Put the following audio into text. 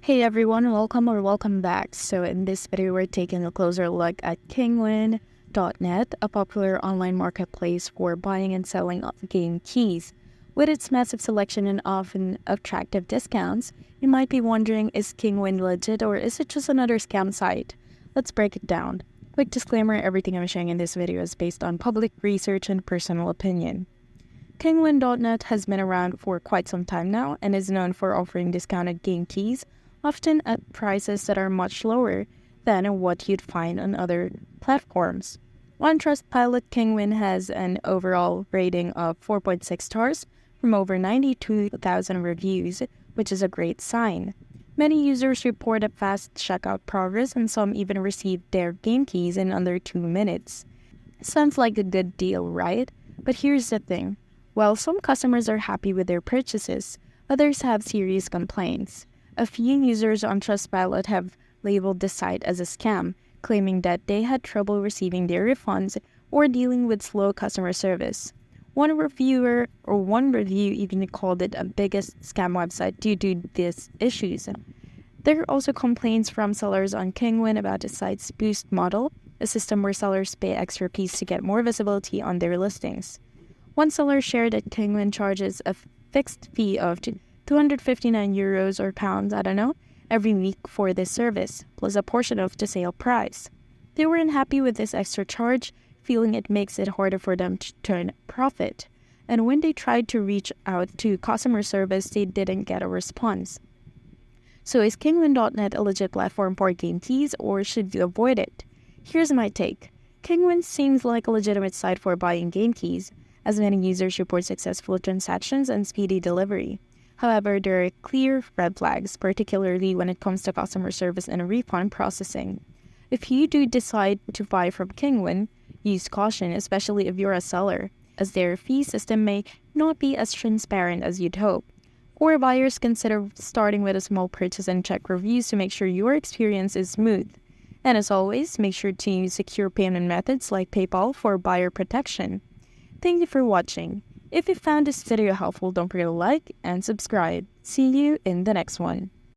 Hey everyone, welcome back. So in this video, we're taking a closer look at Kingwin.net, a popular online marketplace for buying and selling of game keys. With its massive selection and often attractive discounts, you might be wondering, is Kingwin legit or is it just another scam site? Let's break it down. Quick disclaimer, everything I'm sharing in this video is based on public research and personal opinion. Kingwin.net has been around for quite some time now and is known for offering discounted game keys, often at prices that are much lower than what you'd find on other platforms. On Trustpilot, Kingwin has an overall rating of 4.6 stars from over 92,000 reviews, which is a great sign. Many users report a fast checkout progress and some even received their game keys in under 2 minutes. Sounds like a good deal, right? But here's the thing. While some customers are happy with their purchases, others have serious complaints. A few users on Trustpilot have labeled the site as a scam, claiming that they had trouble receiving their refunds or dealing with slow customer service. One review even called it a biggest scam website due to these issues. There are also complaints from sellers on Kingwin about the site's boost model, a system where sellers pay extra fees to get more visibility on their listings. One seller shared that Kingwin charges a fixed fee of €259 or pounds, every week for this service, plus a portion of the sale price. They weren't happy with this extra charge, feeling it makes it harder for them to turn profit. And when they tried to reach out to customer service, they didn't get a response. So is Kingwin.net a legit platform for game keys, or should you avoid it? Here's my take. Kingwin seems like a legitimate site for buying game keys, as many users report successful transactions and speedy delivery. However, there are clear red flags, particularly when it comes to customer service and refund processing. If you do decide to buy from Kingwin, use caution, especially if you're a seller, as their fee system may not be as transparent as you'd hope. For buyers, consider starting with a small purchase and check reviews to make sure your experience is smooth. And as always, make sure to use secure payment methods like PayPal for buyer protection. Thank you for watching. If you found this video helpful, don't forget to like and subscribe. See you in the next one.